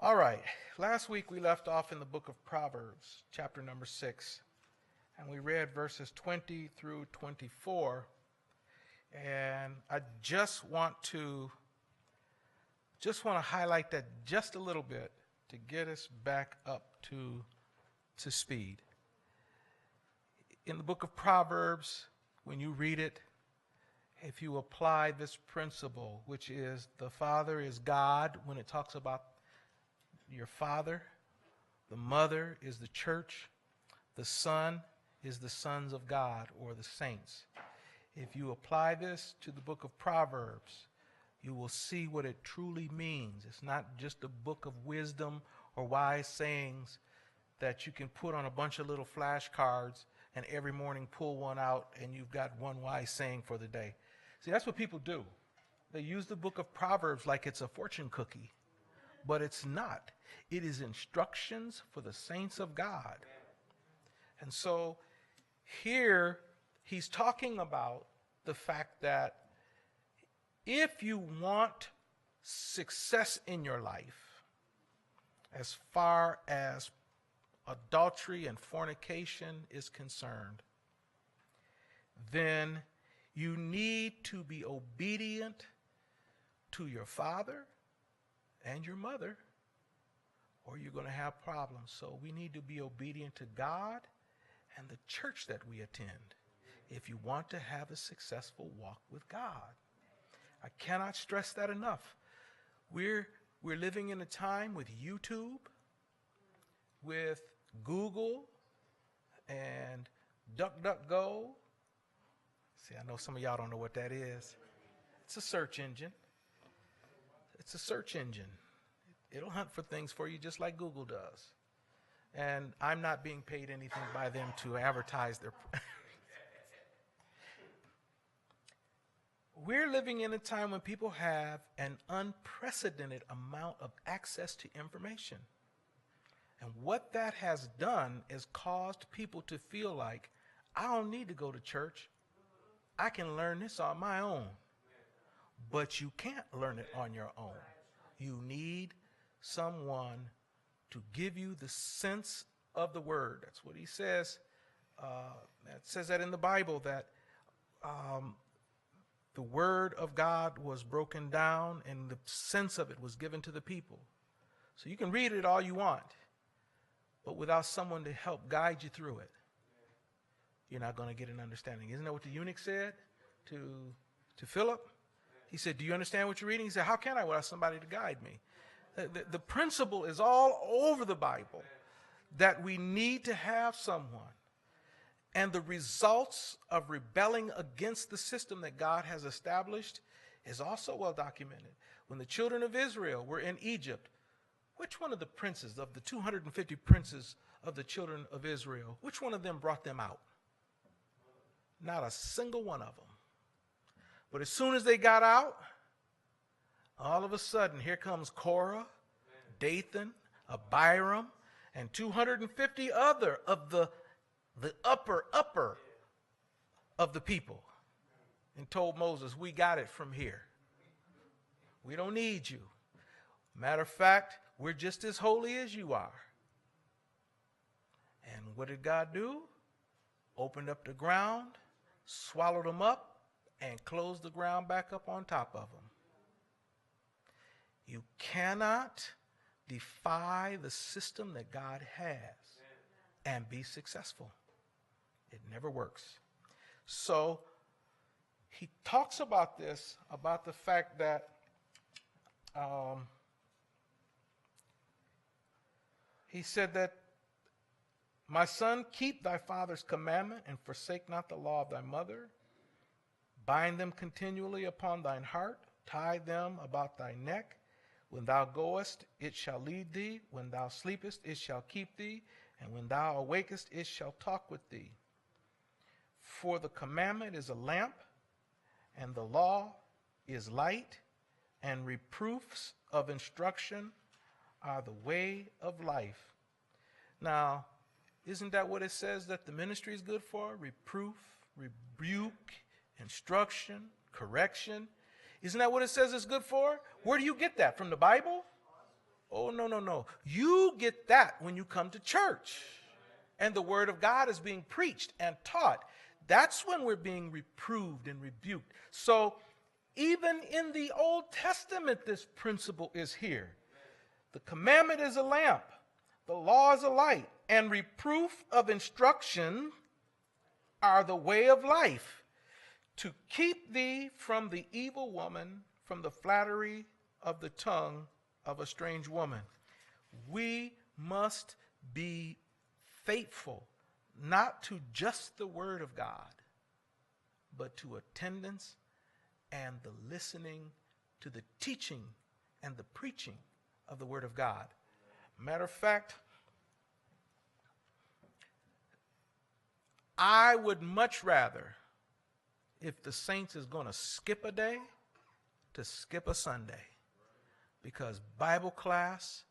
All right, last week we left off in the book of Proverbs, chapter number 6, and we read verses 20 through 24, and I just want to highlight that just a little bit to get us back up to speed. In the book of Proverbs, when you read it, if you apply this principle, which is the Father is God, when it talks about your father, the mother is the church, the son is the sons of God or the saints. If you apply this to the book of Proverbs, you will see what it truly means. It's not just a book of wisdom or wise sayings that you can put on a bunch of little flashcards and every morning pull one out and you've got one wise saying for the day. See, that's what people do. They use the book of Proverbs like it's a fortune cookie, but it's not. It is instructions for the saints of God. And so here he's talking about the fact that if you want success in your life, as far as adultery and fornication is concerned, then you need to be obedient to your father and your mother, or you're going to have problems. So we need to be obedient to God and the church that we attend if you want to have a successful walk with God. I cannot stress that enough. We're living in a time with YouTube, with Google, and DuckDuckGo. See, I know some of y'all don't know what that is. It's a search engine. It's a search engine. It'll hunt for things for you just like Google does. And I'm not being paid anything by them to advertise their... We're living in a time when people have an unprecedented amount of access to information. And what that has done is caused people to feel like, I don't need to go to church. I can learn this on my own. But you can't learn it on your own. You need someone to give you the sense of the word. That's what he says. It says that in the Bible, that the word of God was broken down and the sense of it was given to the people. So you can read it all you want, but without someone to help guide you through it, you're not going to get an understanding. Isn't that what the eunuch said to Philip? He said, do you understand what you're reading? He said, how can I without somebody to guide me? The principle is all over the Bible that we need to have someone. And the results of rebelling against the system that God has established is also well documented. When the children of Israel were in Egypt, which one of the princes, of the 250 princes of the children of Israel, which one of them brought them out? Not a single one of them. But as soon as they got out, all of a sudden, here comes Korah, Dathan, Abiram, and 250 other of the upper of the people, and told Moses, we got it from here. We don't need you. Matter of fact, we're just as holy as you are. And what did God do? Opened up the ground, swallowed them up, and closed the ground back up on top of them. You cannot defy the system that God has and be successful. It never works. So he talks about this, about the fact that he said that, my son, keep thy father's commandment and forsake not the law of thy mother. Bind them continually upon thine heart. Tie them about thy neck. When thou goest, it shall lead thee. When thou sleepest, it shall keep thee. And when thou awakest, it shall talk with thee. For the commandment is a lamp, and the law is light, and reproofs of instruction are the way of life. Now, isn't that what it says that the ministry is good for? Reproof, rebuke, instruction, correction. Isn't that what it says it's good for? Where do you get that? From the Bible? Oh, no, no, no. You get that when you come to church and the word of God is being preached and taught. That's when we're being reproved and rebuked. So even in the Old Testament, this principle is here. The commandment is a lamp, the law is a light, and reproof of instruction are the way of life, to keep thee from the evil woman, from the flattery of the tongue of a strange woman. We must be faithful, not to just the word of God, but to attendance and the listening to the teaching and the preaching of the word of God. Matter of fact, I would much rather, if the saints is going to skip a day, to skip a Sunday. Because Bible class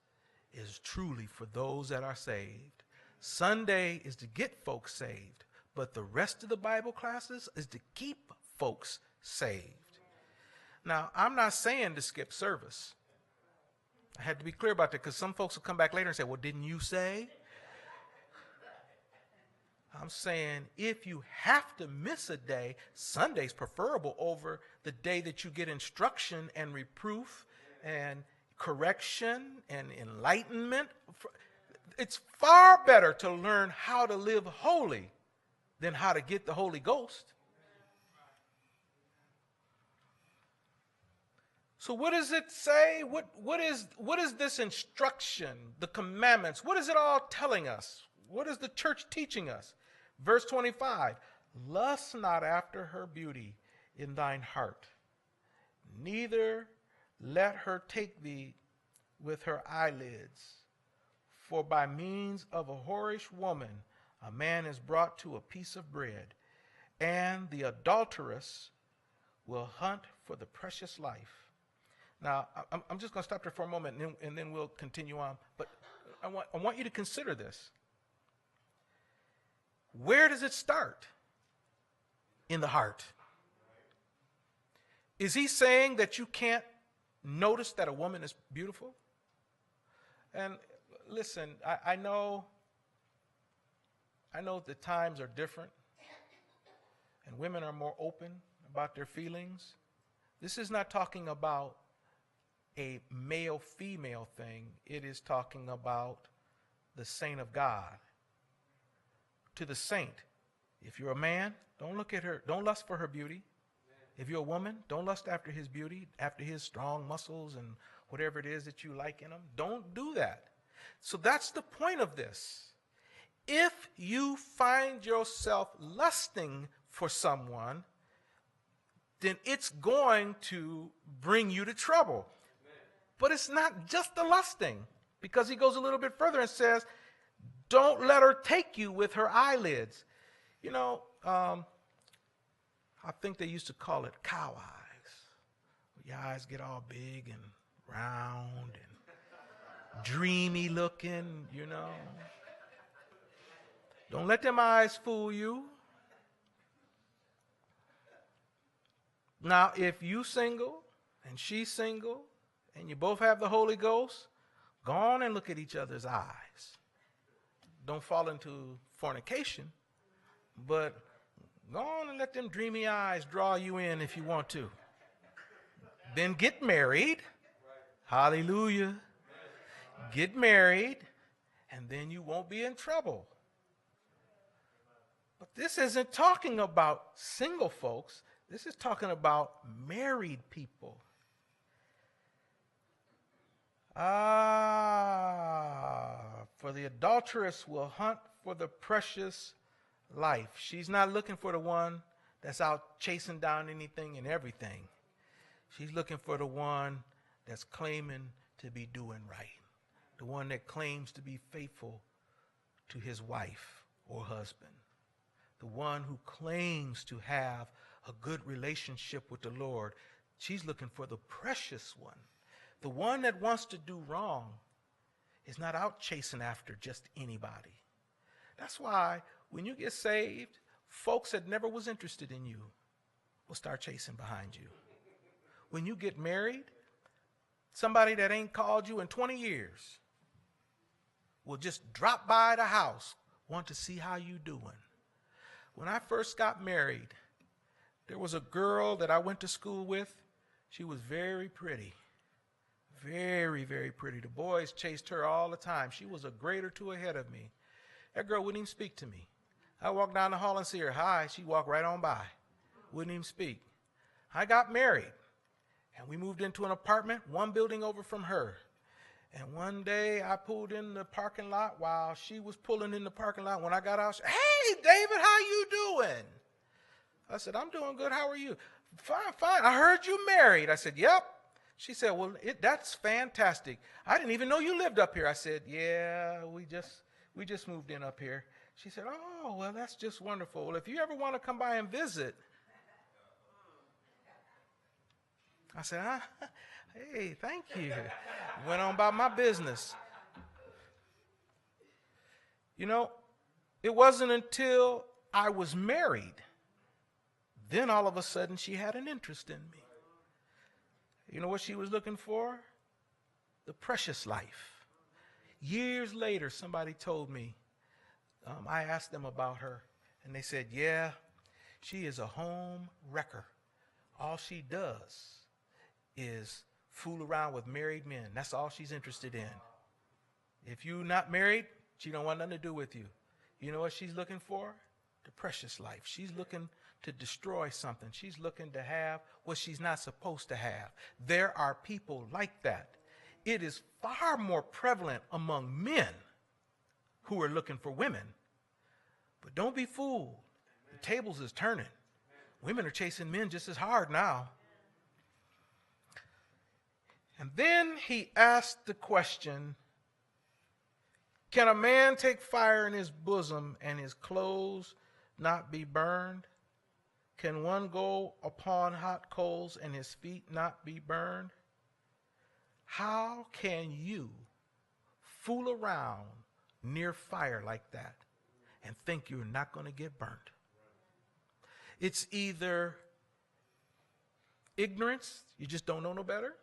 is truly for those that are saved. Sunday is to get folks saved, but the rest of the Bible classes is to keep folks saved. Now, I'm not saying to skip service. I had to be clear about that because some folks will come back later and say, well, didn't you say? I'm saying if you have to miss a day, Sunday's preferable over the day that you get instruction and reproof and correction and enlightenment. It's far better to learn how to live holy than how to get the Holy Ghost. So what does it say? What is this instruction, the commandments? What is it all telling us? What is the church teaching us? Verse 25, lust not after her beauty in thine heart, neither let her take thee with her eyelids. For by means of a whorish woman a man is brought to a piece of bread, and the adulteress will hunt for the precious life. Now, I'm just going to stop there for a moment, and then we'll continue on. But I want you to consider this. Where does it start? In the heart. Is he saying that you can't notice that a woman is beautiful? And listen, I know the times are different, and women are more open about their feelings. This is not talking about a male-female thing. It is talking about the saint of God. To the saint, if you're a man, don't look at her, don't lust for her beauty. If you're a woman, don't lust after his beauty, after his strong muscles and whatever it is that you like in him. Don't do that. So that's the point of this. If you find yourself lusting for someone, then it's going to bring you to trouble. But it's not just the lusting, because he goes a little bit further and says, don't let her take you with her eyelids. You know, I think they used to call it cow eyes. Your eyes get all big and round and dreamy looking, you know. Don't let them eyes fool you. Now, if you single and she's single and you both have the Holy Ghost, go on and look at each other's eyes. Don't fall into fornication, but go on and let them dreamy eyes draw you in if you want to. Then get married. Hallelujah. Get married, and then you won't be in trouble. But this isn't talking about single folks. This is talking about married people. For the adulteress will hunt for the precious life. She's not looking for the one that's out chasing down anything and everything. She's looking for the one that's claiming to be doing right. The one that claims to be faithful to his wife or husband. The one who claims to have a good relationship with the Lord. She's looking for the precious one. The one that wants to do wrong is not out chasing after just anybody. That's why when you get saved, folks that never was interested in you will start chasing behind you. When you get married, Somebody that ain't called you in 20 years will just drop by the house, want to see how you doing. When I first got married, there was a girl that I went to school with. She was very pretty. Very, very pretty. The boys chased her all the time. She was a grade or two ahead of me. That girl wouldn't even speak to me. I walked down the hall and see her. Hi. She'd walk right on by. Wouldn't even speak. I got married, and we moved into an apartment one building over from her. And one day I pulled in the parking lot while she was pulling in the parking lot. When I got out, she said, "Hey, David, how you doing?" I said, "I'm doing good. How are you?" "Fine, fine. I heard you married." I said, "Yep." She said, "Well, that's fantastic. I didn't even know you lived up here." I said, "Yeah, we just moved in up here." She said, "Oh, well, that's just wonderful. Well, if you ever want to come by and visit." I said, "Hey, thank you." Went on about my business. You know, it wasn't until I was married, then all of a sudden she had an interest in me. You know what she was looking for? The precious life. Years later, somebody told me, I asked them about her, and they said, "Yeah, she is a home wrecker. All she does is fool around with married men. That's all she's interested in. If you're not married, she don't want nothing to do with you." You know what she's looking for? The precious life. She's looking to destroy something. She's looking to have what she's not supposed to have. There are people like that. It is far more prevalent among men who are looking for women. But don't be fooled. The tables is turning. Women are chasing men just as hard now. And then he asked the question, can a man take fire in his bosom and his clothes not be burned? Can one go upon hot coals and his feet not be burned? How can you fool around near fire like that and think you're not going to get burnt? It's either ignorance, you just don't know no better.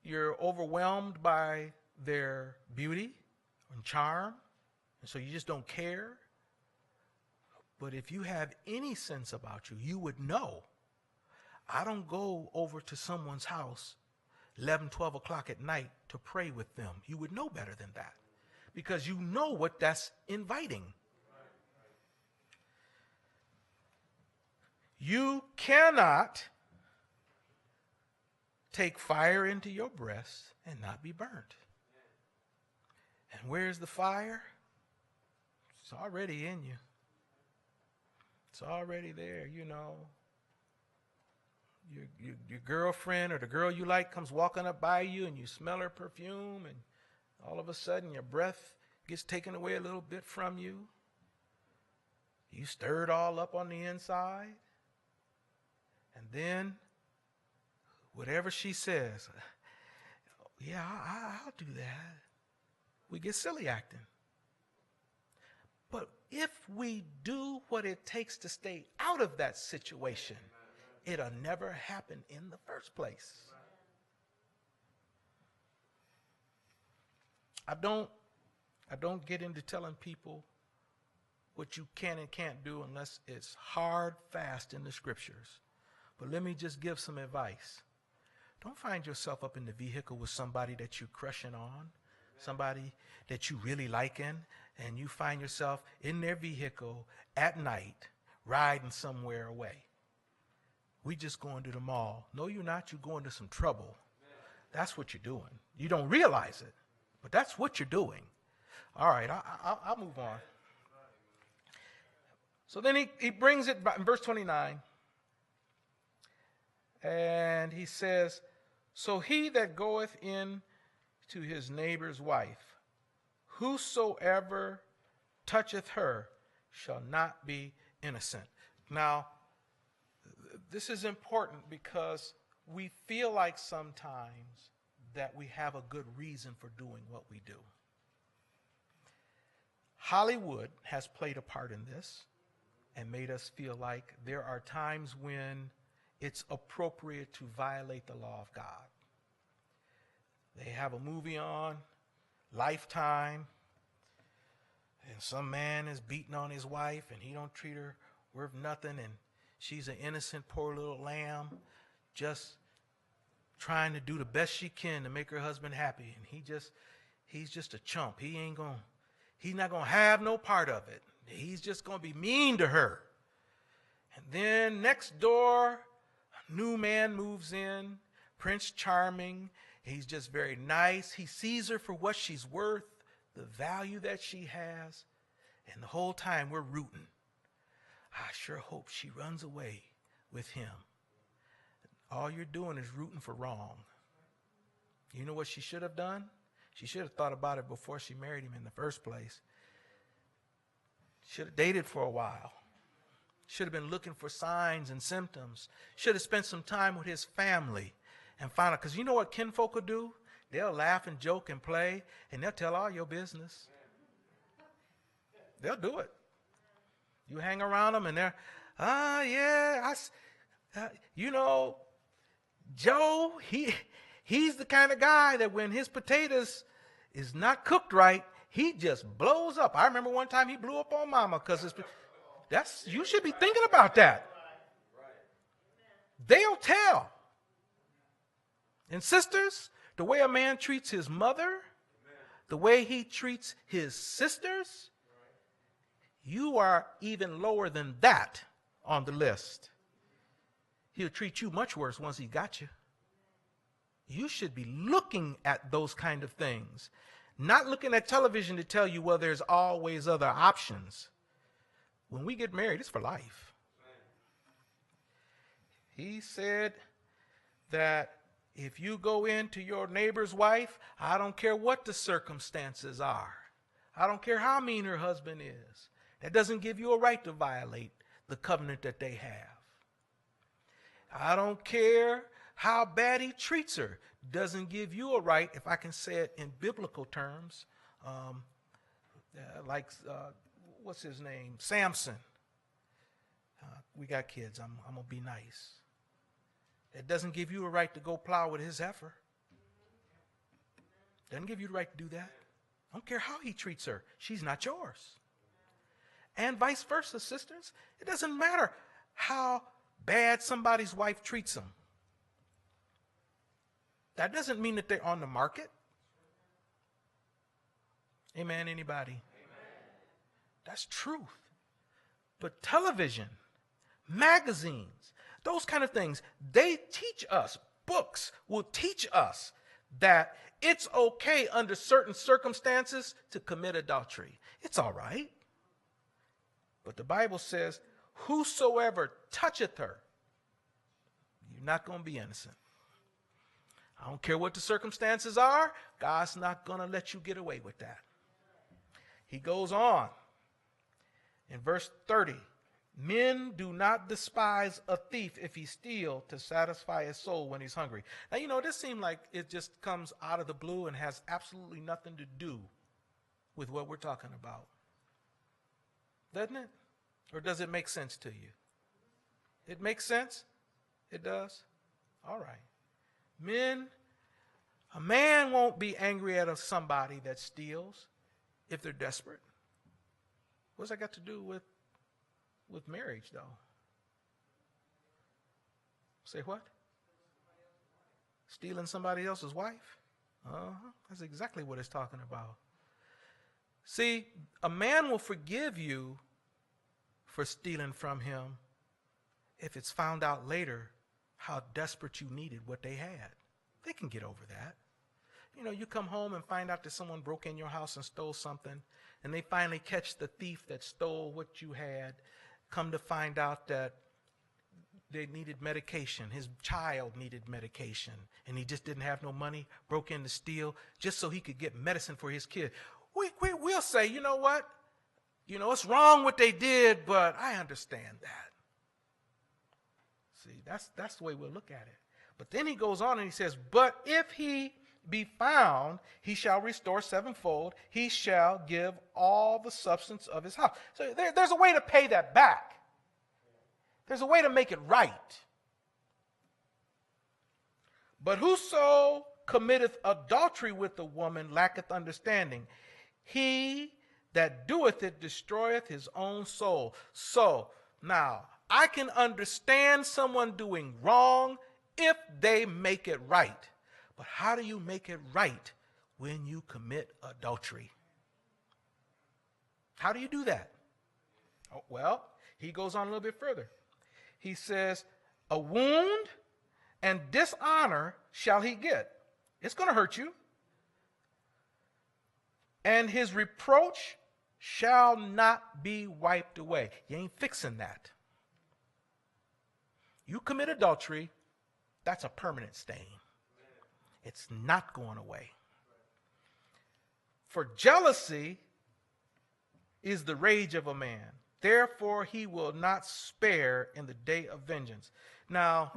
You're overwhelmed by their beauty and charm, and so you just don't care. But if you have any sense about you, you would know. I don't go over to someone's house 11, 12 o'clock at night to pray with them. You would know better than that, because you know what that's inviting. You cannot take fire into your breast and not be burnt. And where's the fire? It's already in you. It's already there, you know. Your girlfriend or the girl you like comes walking up by you and you smell her perfume, and all of a sudden your breath gets taken away a little bit from you. You stir it all up on the inside. And then whatever she says, yeah, I'll do that. We get silly acting. But if we do what it takes to stay out of that situation, it'll never happen in the first place. I don't get into telling people what you can and can't do unless it's hard, fast in the scriptures. But let me just give some advice. Don't find yourself up in the vehicle with somebody that you're crushing on, somebody that you really liking, and you find yourself in their vehicle at night riding somewhere away. We just going to the mall. No, you're not. You're going to some trouble. That's what you're doing. You don't realize it, but that's what you're doing. All right, I'll move on. So then he brings it in verse 29. And he says, so he that goeth in to his neighbor's wife, whosoever toucheth her shall not be innocent. Now, this is important because we feel like sometimes that we have a good reason for doing what we do. Hollywood has played a part in this and made us feel like there are times when it's appropriate to violate the law of God. They have a movie on, Lifetime, and some man is beating on his wife and he don't treat her worth nothing, and she's an innocent poor little lamb just trying to do the best she can to make her husband happy, and he's just a chump. He's not gonna have no part of it. He's just gonna be mean to her. And then next door, a new man moves in, Prince Charming. He's just very nice. He sees her for what she's worth, the value that she has. And the whole time we're rooting. I sure hope she runs away with him. All you're doing is rooting for wrong. You know what she should have done? She should have thought about it before she married him in the first place. Should have dated for a while. Should have been looking for signs and symptoms. Should have spent some time with his family and found out. Because you know what kinfolk will do? They'll laugh and joke and play, and they'll tell all your business. They'll do it. You hang around them, and they're, Joe, he's the kind of guy that when his potatoes is not cooked right, he just blows up. I remember one time he blew up on Mama because you should be thinking about that. They'll tell. And sisters, the way a man treats his mother, the way he treats his sisters, you are even lower than that on the list. He'll treat you much worse once he got you. You should be looking at those kind of things, not looking at television to tell you, well, there's always other options. When we get married, it's for life. He said that if you go into your neighbor's wife, I don't care what the circumstances are. I don't care how mean her husband is. That doesn't give you a right to violate the covenant that they have. I don't care how bad he treats her. Doesn't give you a right, if I can say it in biblical terms, what's his name? Samson. We got kids. I'm going to be nice. It doesn't give you a right to go plow with his heifer. Doesn't give you the right to do that. I don't care how he treats her. She's not yours. And vice versa, sisters. It doesn't matter how bad somebody's wife treats them. That doesn't mean that they're on the market. Amen, anybody? Amen. That's truth. But television, magazines, those kind of things, they teach us, books will teach us that it's okay under certain circumstances to commit adultery. It's all right. But the Bible says, whosoever toucheth her, you're not going to be innocent. I don't care what the circumstances are, God's not going to let you get away with that. He goes on in verse 30. Men do not despise a thief if he steal to satisfy his soul when he's hungry. Now, this seems like it just comes out of the blue and has absolutely nothing to do with what we're talking about. Doesn't it? Or does it make sense to you? It makes sense? It does? All right. A man won't be angry at somebody that steals if they're desperate. What's that got to do with marriage, though? Say what? Stealing somebody else's wife? That's exactly what it's talking about. See, a man will forgive you for stealing from him if it's found out later how desperate you needed what they had. They can get over that. You come home and find out that someone broke in your house and stole something, and they finally catch the thief that stole what you had. Come to find out that they needed medication. His child needed medication, and he just didn't have no money, broke in to steal just so he could get medicine for his kid. We'll say, you know what? It's wrong what they did, but I understand that. See, that's the way we'll look at it. But then he goes on and he says, but if he be found, he shall restore sevenfold. He shall give all the substance of his house. So there's a way to pay that back. There's a way to make it right. But whoso committeth adultery with a woman lacketh understanding. He that doeth it destroyeth his own soul. So, now, I can understand someone doing wrong if they make it right. But how do you make it right when you commit adultery? How do you do that? Oh, well, he goes on a little bit further. He says, a wound and dishonor shall he get. It's going to hurt you. And his reproach shall not be wiped away. You ain't fixing that. You commit adultery, that's a permanent stain. It's not going away. For jealousy is the rage of a man. Therefore he will not spare in the day of vengeance. Now,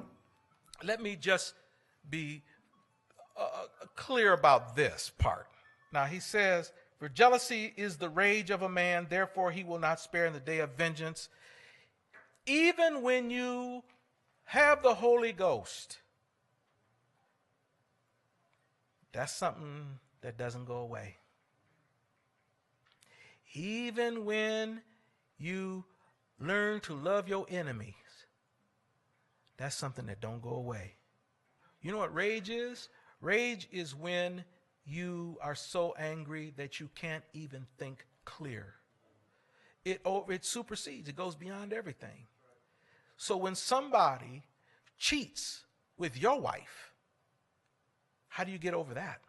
let me just be clear about this part. Now he says, for jealousy is the rage of a man, therefore he will not spare in the day of vengeance. Even when you have the Holy Ghost, that's something that doesn't go away. Even when you learn to love your enemies, that's something that don't go away. You know what rage is? Rage is when you are so angry that you can't even think clear. It supersedes. It goes beyond everything. So when somebody cheats with your wife, how do you get over that?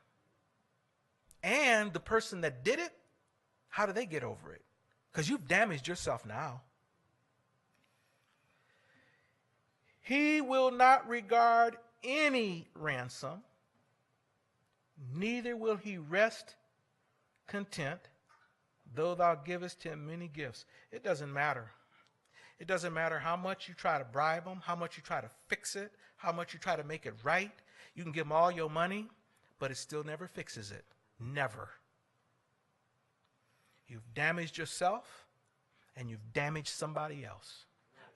And the person that did it, how do they get over it? Because you've damaged yourself now. He will not regard any ransom, neither will he rest content, though thou givest him many gifts. It doesn't matter. It doesn't matter how much you try to bribe him, how much you try to fix it, how much you try to make it right. You can give him all your money, but it still never fixes it. Never. You've damaged yourself, and you've damaged somebody else.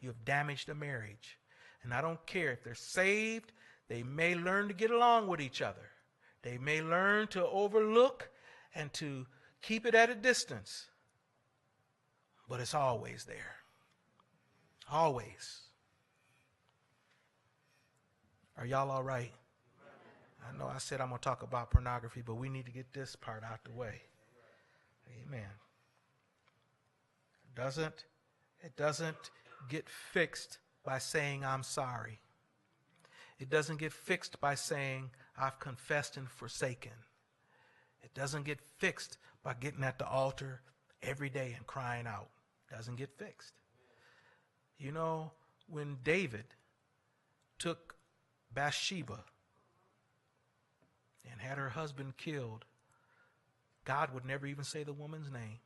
You've damaged a marriage. And I don't care if they're saved, they may learn to get along with each other. They may learn to overlook and to keep it at a distance. But it's always there. Always. Are y'all all right? I know I said I'm going to talk about pornography, but we need to get this part out the way. Amen. It doesn't get fixed by saying I'm sorry. It doesn't get fixed by saying I've confessed and forsaken. It doesn't get fixed by getting at the altar every day and crying out. It doesn't get fixed. You know, when David took Bathsheba and had her husband killed, God would never even say the woman's name.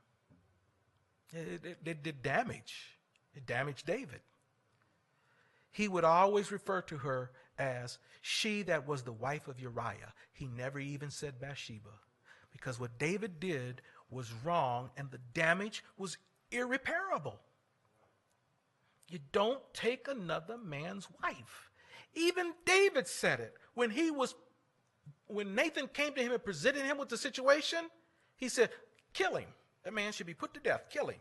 It did damage. It damaged David. He would always refer to her as she that was the wife of Uriah. He never even said Bathsheba, because what David did was wrong and the damage was irreparable. You don't take another man's wife. Even David said it when Nathan came to him and presented him with the situation. He said, kill him. That man should be put to death. Kill him.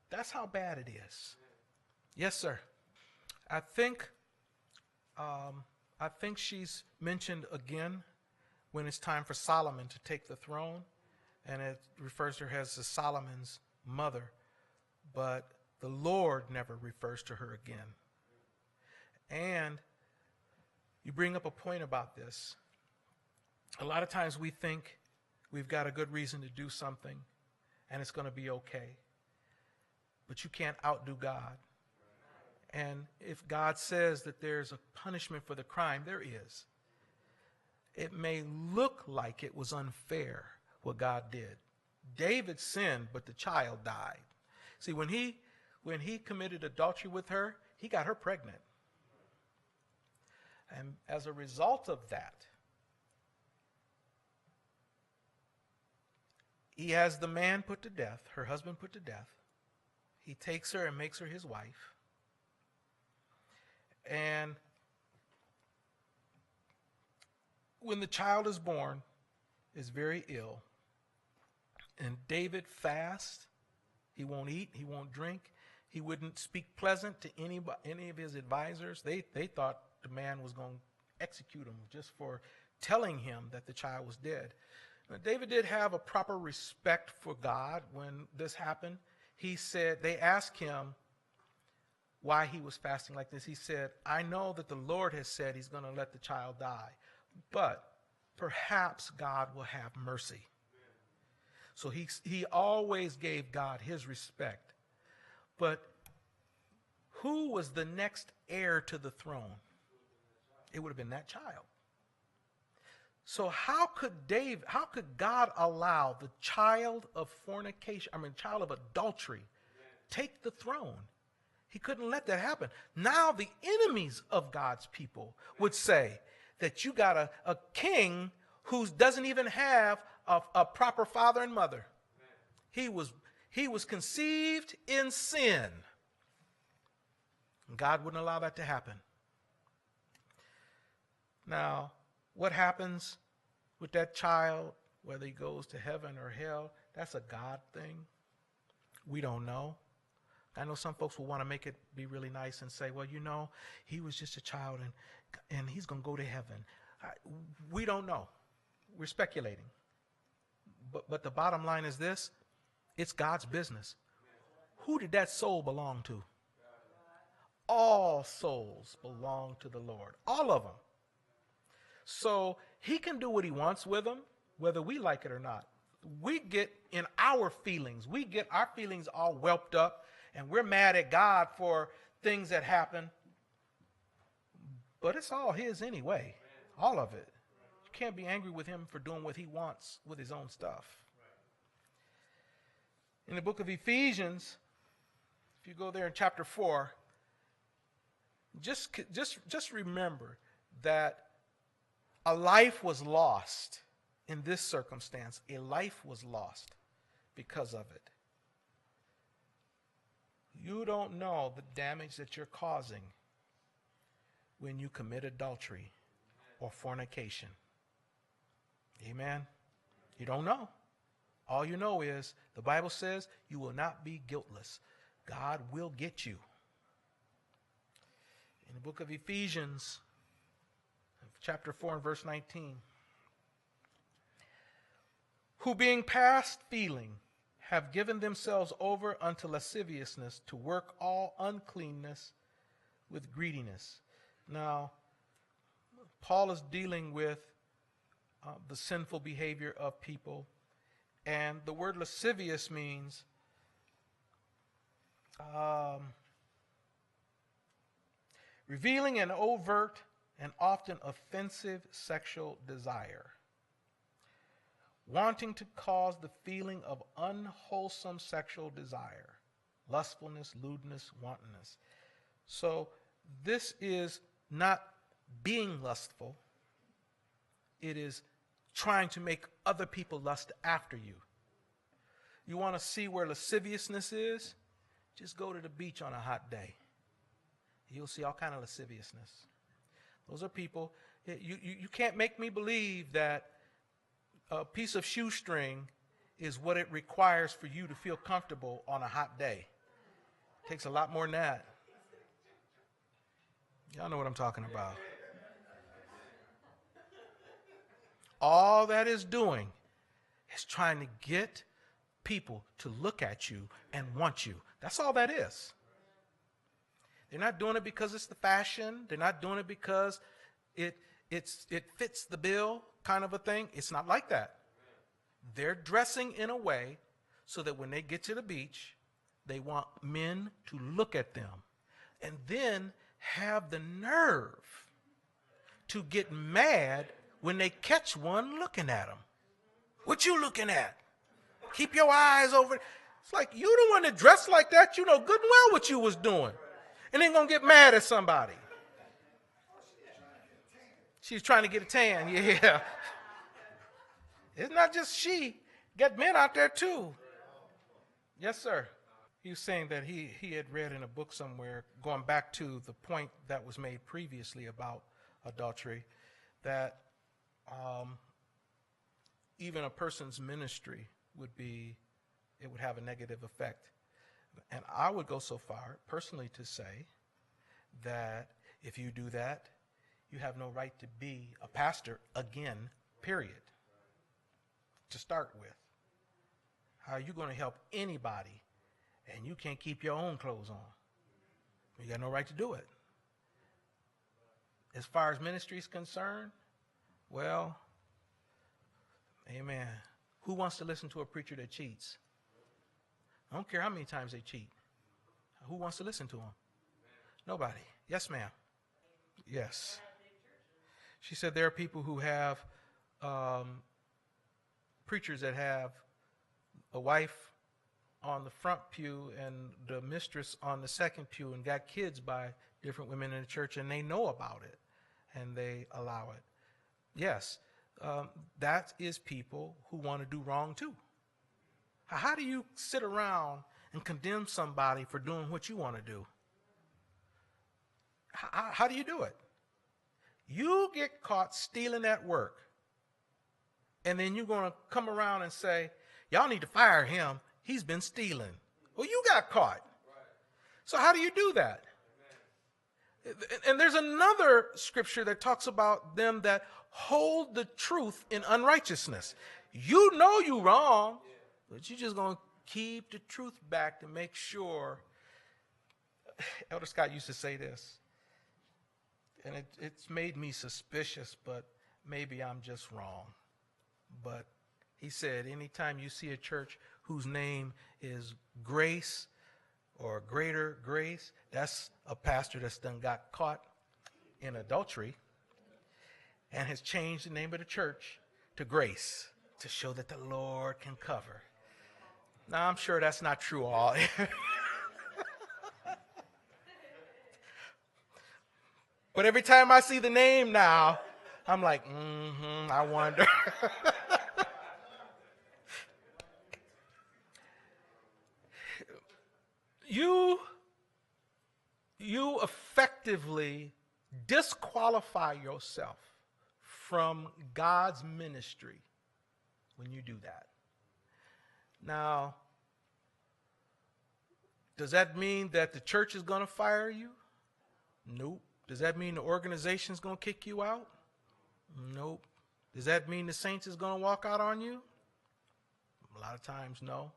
That's how bad it is. Yes, sir. I think she's mentioned again when it's time for Solomon to take the throne, and it refers to her as Solomon's mother, but the Lord never refers to her again. And you bring up a point about this. A lot of times we think we've got a good reason to do something and it's going to be okay. But you can't outdo God. And if God says that there's a punishment for the crime, there is. It may look like it was unfair what God did. David sinned, but the child died. See, when he committed adultery with her, he got her pregnant. And as a result of that, he has the man put to death, her husband put to death. He takes her and makes her his wife. And when the child is born, is very ill. And David fasts. He won't eat. He won't drink. He wouldn't speak pleasant to any of his advisors. They thought the man was going to execute him just for telling him that the child was dead. Now, David did have a proper respect for God when this happened. He said, they asked him why he was fasting like this. He said, I know that the Lord has said he's going to let the child die, but perhaps God will have mercy. So he always gave God his respect. But who was the next heir to the throne? It would have been that child. So how could God allow the child of child of adultery, take the throne? He couldn't let that happen. Now the enemies of God's people would say that you got a king who doesn't even have a proper father and mother. He was conceived in sin. God wouldn't allow that to happen. Now, what happens with that child, whether he goes to heaven or hell, that's a God thing. We don't know. I know some folks will want to make it be really nice and say, well, he was just a child and he's going to go to heaven. We don't know. We're speculating. But the bottom line is this: it's God's business. Who did that soul belong to? All souls belong to the Lord. All of them. So he can do what he wants with them, whether we like it or not. We get in our feelings. We get our feelings all whelped up, and we're mad at God for things that happen. But it's all his anyway. All of it. You can't be angry with him for doing what he wants with his own stuff. In the book of Ephesians, if you go there in chapter 4, just remember that a life was lost in this circumstance. A life was lost because of it. You don't know the damage that you're causing when you commit adultery or fornication. Amen? You don't know. All you know is the Bible says you will not be guiltless. God will get you. In the book of Ephesians, chapter 4 and verse 19. Who being past feeling have given themselves over unto lasciviousness to work all uncleanness with greediness. Now, Paul is dealing with the sinful behavior of people. And the word lascivious means revealing an overt and often offensive sexual desire, wanting to cause the feeling of unwholesome sexual desire, lustfulness, lewdness, wantonness. So this is not being lustful. It is trying to make other people lust after you. You want to see where lasciviousness is? Just go to the beach on a hot day. You'll see all kind of lasciviousness. Those are people. You can't make me believe that a piece of shoestring is what it requires for you to feel comfortable on a hot day. It takes a lot more than that. Y'all know what I'm talking about. All that is doing is trying to get people to look at you and want you. That's all that is. They're not doing it because it's the fashion. They're not doing it because it fits the bill kind of a thing. It's not like that. They're dressing in a way so that when they get to the beach, they want men to look at them and then have the nerve to get mad when they catch one looking at them. What you looking at? Keep your eyes over it. It's like, you the one that dressed like that. You know good and well what you was doing. And then going to get mad at somebody. She's trying to get a tan. Yeah. It's not just she. Get men out there too. Yes, sir. He was saying that he had read in a book somewhere, going back to the point that was made previously about adultery, that even a person's ministry would have a negative effect. And I would go so far personally to say that if you do that, you have no right to be a pastor again, period. To start with. How are you going to help anybody and you can't keep your own clothes on? You got no right to do it. As far as ministry is concerned, well, amen. Who wants to listen to a preacher that cheats? I don't care how many times they cheat. Who wants to listen to them? Nobody. Yes, ma'am. Yes. She said there are people who have preachers that have a wife on the front pew and the mistress on the second pew and got kids by different women in the church, and they know about it and they allow it. Yes, that is people who want to do wrong too. How do you sit around and condemn somebody for doing what you want to do? How do you do it? You get caught stealing at work, and then you're going to come around and say, y'all need to fire him. He's been stealing. Well, you got caught. So how do you do that? And there's another scripture that talks about them that hold the truth in unrighteousness. You know you're wrong, but you're just going to keep the truth back to make sure. Elder Scott used to say this, and it's made me suspicious, but maybe I'm just wrong. But he said, anytime you see a church whose name is Grace or Greater Grace, that's a pastor that's done got caught in adultery and has changed the name of the church to Grace to show that the Lord can cover. Now, I'm sure that's not true all. But every time I see the name now, I'm like, I wonder. You effectively disqualify yourself from God's ministry when you do that. Now, does that mean that the church is going to fire you? Nope. Does that mean the organization is going to kick you out? Nope. Does that mean the saints is going to walk out on you? A lot of times, no.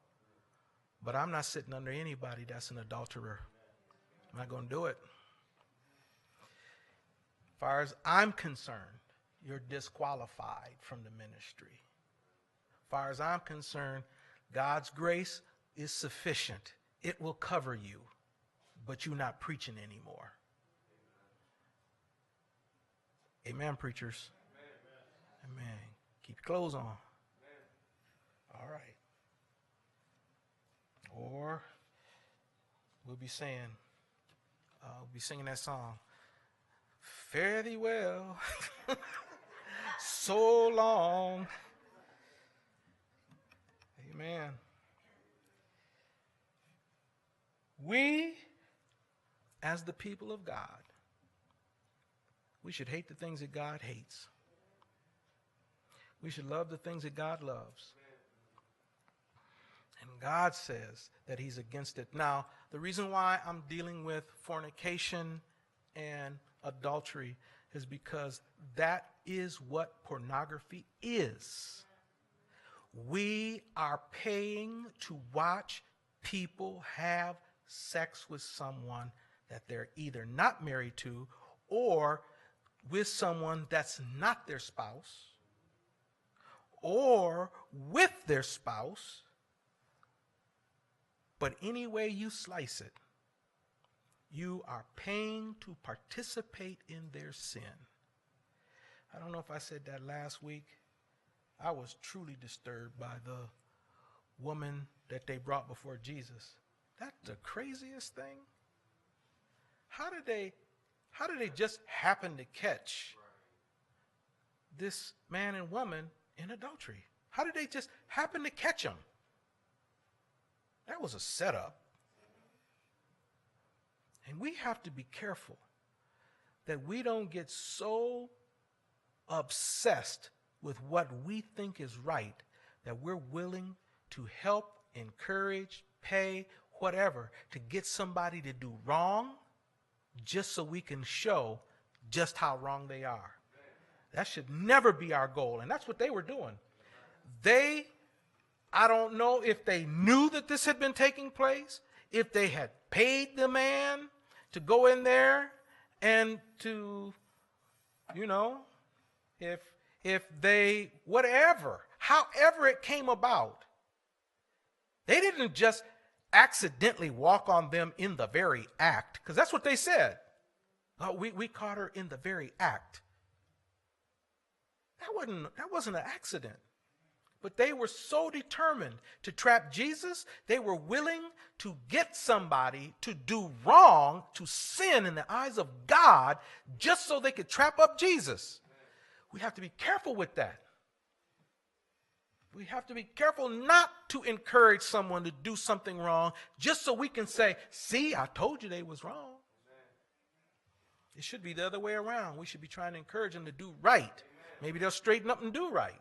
But I'm not sitting under anybody that's an adulterer. I'm not going to do it. As far as I'm concerned, you're disqualified from the ministry. As far as I'm concerned, God's grace is sufficient. It will cover you, but you're not preaching anymore. Amen, preachers. Amen. Keep your clothes on. All right. Or we'll be singing that song. Fare thee well, so long. Amen. We, as the people of God, we should hate the things that God hates. We should love the things that God loves. And God says that he's against it. Now, the reason why I'm dealing with fornication and adultery is because that is what pornography is. We are paying to watch people have sex with someone that they're either not married to or with someone that's not their spouse or with their spouse. But any way you slice it, you are paying to participate in their sin. I don't know if I said that last week. I was truly disturbed by the woman that they brought before Jesus. That's the craziest thing. How did they just happen to catch this man and woman in adultery? How did they just happen to catch them? That was a setup. And we have to be careful that we don't get so obsessed with what we think is right that we're willing to help, encourage, pay, whatever, to get somebody to do wrong just so we can show just how wrong they are. That should never be our goal. And that's what they were doing. I don't know if they knew that this had been taking place, if they had paid the man to go in there and to, if they, whatever, however it came about, they didn't just accidentally walk on them in the very act, because that's what they said. Oh, we caught her in the very act. That wasn't an accident. But they were so determined to trap Jesus, they were willing to get somebody to do wrong, to sin in the eyes of God, just so they could trap up Jesus. We have to be careful with that. We have to be careful not to encourage someone to do something wrong just so we can say, see, I told you they was wrong. It should be the other way around. We should be trying to encourage them to do right. Maybe they'll straighten up and do right.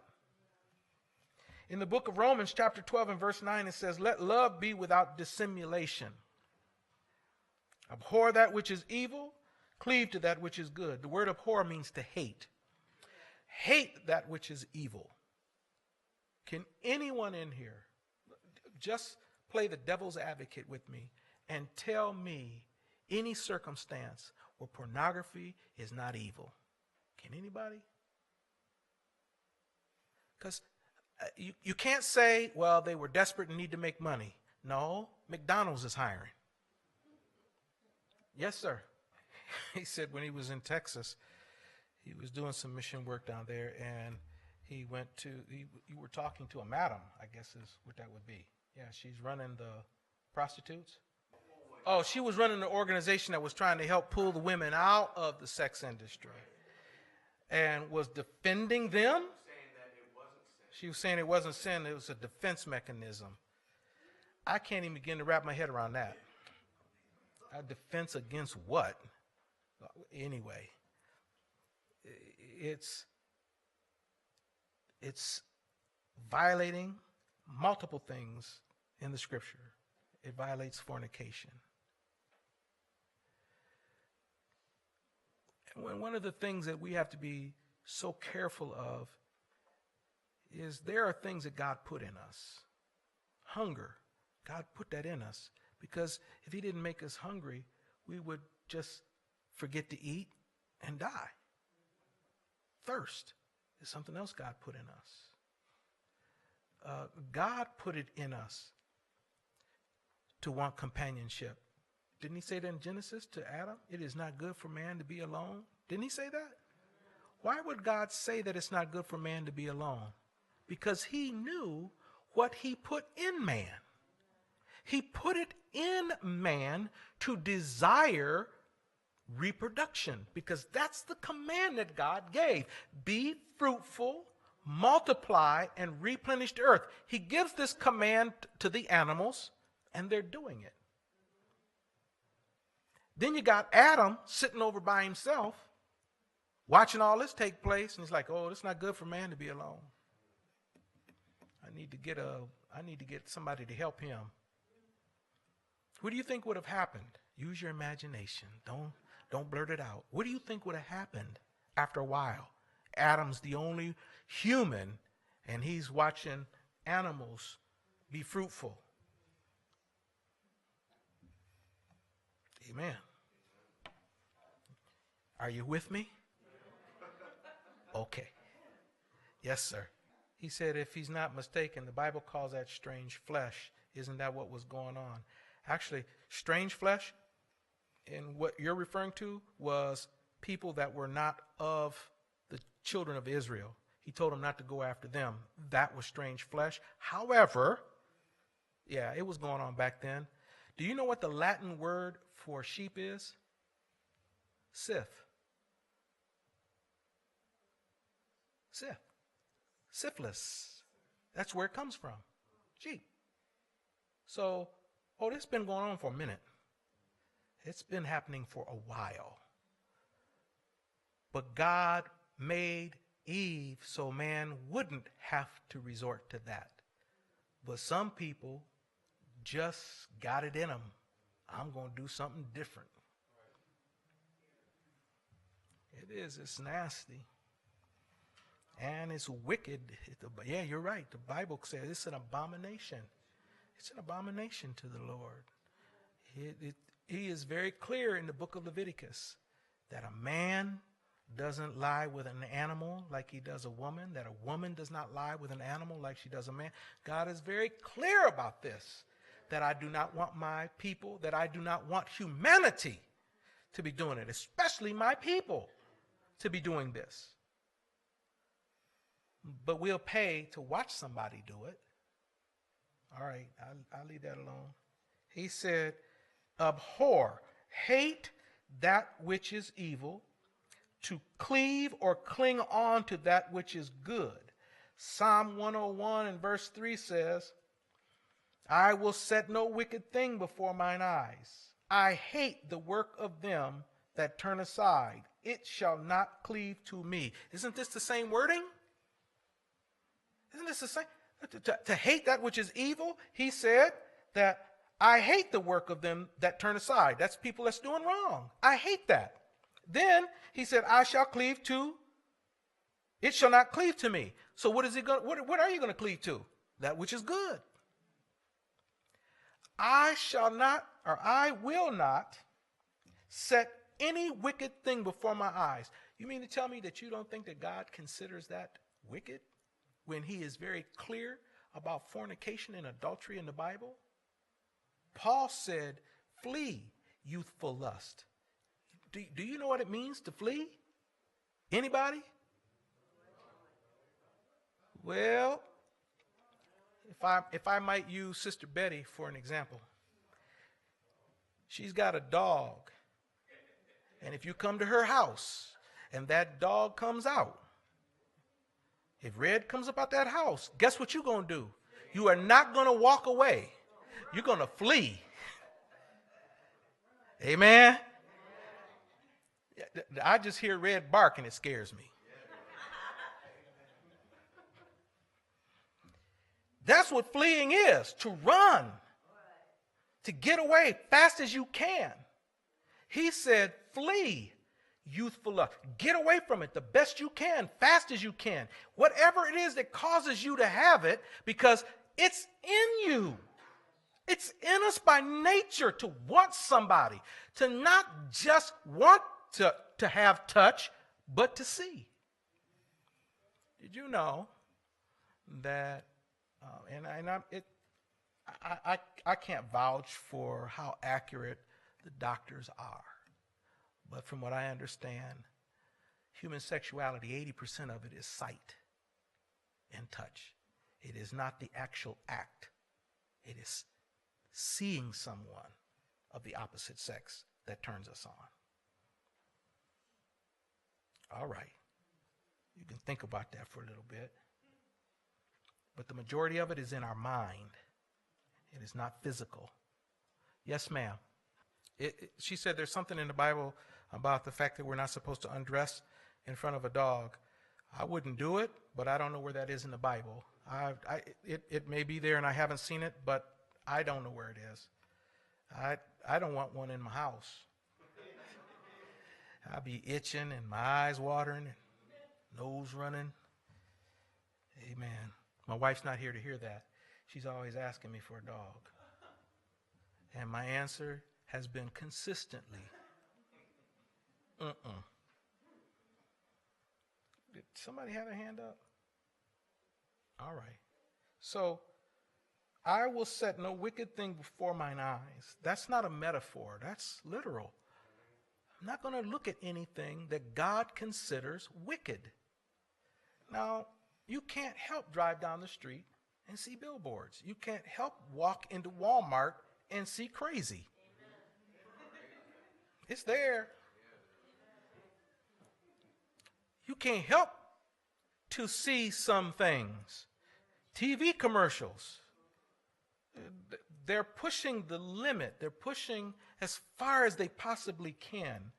In the book of Romans, chapter 12 and verse 9, it says, let love be without dissimulation. Abhor that which is evil, cleave to that which is good. The word abhor means to hate. Hate that which is evil. Can anyone in here just play the devil's advocate with me and tell me any circumstance where pornography is not evil? Can anybody? Because you can't say, well, they were desperate and need to make money. No, McDonald's is hiring. Yes, sir. He said when he was in Texas, he was doing some mission work down there, and he went to, you were talking to a madam, I guess is what that would be. Yeah, she's running the prostitutes. Oh, she was running the organization that was trying to help pull the women out of the sex industry and was defending them. She was saying it wasn't sin, it was a defense mechanism. I can't even begin to wrap my head around that. A defense against what? Anyway, it's violating multiple things in the scripture. It violates fornication. And one of the things that we have to be so careful of is there are things that God put in us. Hunger. God put that in us. Because if he didn't make us hungry, we would just forget to eat and die. Thirst is something else God put in us. God put it in us to want companionship. Didn't he say that in Genesis to Adam? It is not good for man to be alone. Didn't he say that? Why would God say that it's not good for man to be alone? Because he knew what he put in man. He put it in man to desire reproduction, because that's the command that God gave. Be fruitful, multiply, and replenish the earth. He gives this command to the animals, and they're doing it. Then you got Adam sitting over by himself, watching all this take place, and he's like, oh, it's not good for man to be alone. I need to get somebody to help him. What do you think would have happened? Use your imagination. Don't blurt it out. What do you think would have happened after a while? Adam's the only human, and he's watching animals be fruitful. Amen. Are you with me? Okay. Yes, sir. He said, if he's not mistaken, the Bible calls that strange flesh. Isn't that what was going on? Actually, strange flesh, and what you're referring to, was people that were not of the children of Israel. He told them not to go after them. That was strange flesh. However, yeah, it was going on back then. Do you know what the Latin word for sheep is? Sith. Sith. Syphilis. That's where it comes from. Sheep. So, this has been going on for a minute. It's been happening for a while. But God made Eve so man wouldn't have to resort to that. But some people just got it in them. I'm going to do something different. It is. It's nasty. And it's wicked. Yeah, you're right. The Bible says it's an abomination. It's an abomination to the Lord. He is very clear in the book of Leviticus that a man doesn't lie with an animal like he does a woman, that a woman does not lie with an animal like she does a man. God is very clear about this, that I do not want my people, that I do not want humanity to be doing it, especially my people to be doing this. But we'll pay to watch somebody do it. All right, I'll leave that alone. He said, abhor, hate that which is evil, to cleave or cling on to that which is good. Psalm 101 and verse 3 says, I will set no wicked thing before mine eyes. I hate the work of them that turn aside. It shall not cleave to me. Isn't this the same wording? Isn't this the same? To hate that which is evil, he said that I hate the work of them that turn aside. That's people that's doing wrong. I hate that. Then he said, I shall cleave to, it shall not cleave to me. So what is it going? What are you going to cleave to? That which is good. I shall not, or I will not set any wicked thing before my eyes. You mean to tell me that you don't think that God considers that wicked when he is very clear about fornication and adultery in the Bible? Paul said, flee youthful lust. Do you know what it means to flee? Anybody? Well, if I might use Sister Betty for an example. She's got a dog. And if you come to her house and that dog comes out, if Red comes up out that house, guess what you're going to do? You are not going to walk away. You're going to flee. Amen? I just hear Red bark and it scares me. That's what fleeing is, to run, to get away fast as you can. He said, flee youthful lust. Get away from it the best you can, fast as you can. Whatever it is that causes you to have it, because it's in you. It's in us by nature to want somebody, to not just want to have touch, but to see. Did you know that, I can't vouch for how accurate the doctors are, but from what I understand, human sexuality, 80% of it is sight and touch. It is not the actual act. It is seeing someone of the opposite sex that turns us on. All right. You can think about that for a little bit. But the majority of it is in our mind. It is not physical. Yes, ma'am. She said there's something in the Bible about the fact that we're not supposed to undress in front of a dog. I wouldn't do it, but I don't know where that is in the Bible. It may be there and I haven't seen it, but I don't know where it is. I don't want one in my house. I'll be itching and my eyes watering and nose running. Amen. My wife's not here to hear that. She's always asking me for a dog. And my answer has been consistently, Did somebody have a hand up? All right. So, I will set no wicked thing before mine eyes. That's not a metaphor. That's literal. I'm not going to look at anything that God considers wicked. Now, you can't help drive down the street and see billboards. You can't help walk into Walmart and see crazy. It's there. You can't help to see some things. TV commercials. they're pushing the limit. They're pushing as far as they possibly can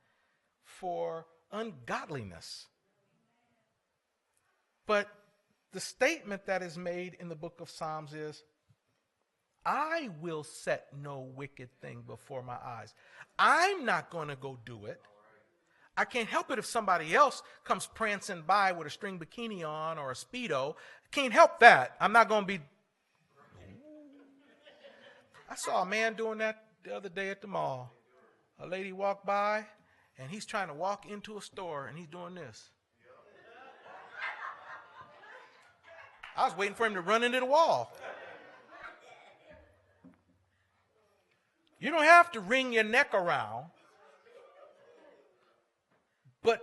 for ungodliness. But the statement that is made in the book of Psalms is, I will set no wicked thing before my eyes. I'm not going to go do it. I can't help it if somebody else comes prancing by with a string bikini on or a Speedo. I can't help that. I'm not going to be. I saw a man doing that the other day at the mall. A lady walked by, and he's trying to walk into a store, and he's doing this. I was waiting for him to run into the wall. You don't have to wring your neck around, but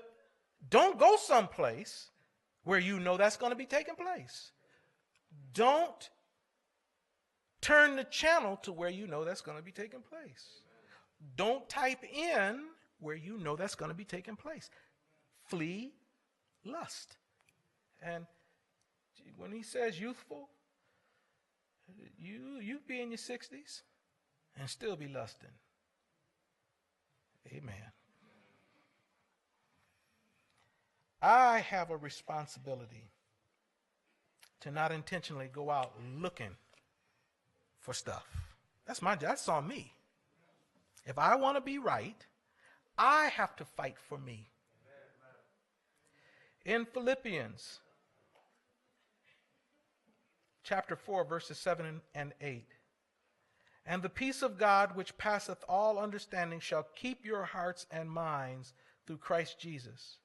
don't go someplace where you know that's going to be taking place. Don't turn the channel to where you know that's going to be taking place. Don't type in where you know that's going to be taking place. Flee lust. And when he says youthful, you be in your 60s and still be lusting. Amen. I have a responsibility to not intentionally go out looking for stuff. That's on me. If I want to be right, I have to fight for me. In Philippians chapter 4, verses 7 and 8. And the peace of God, which passeth all understanding, shall keep your hearts and minds through Christ Jesus.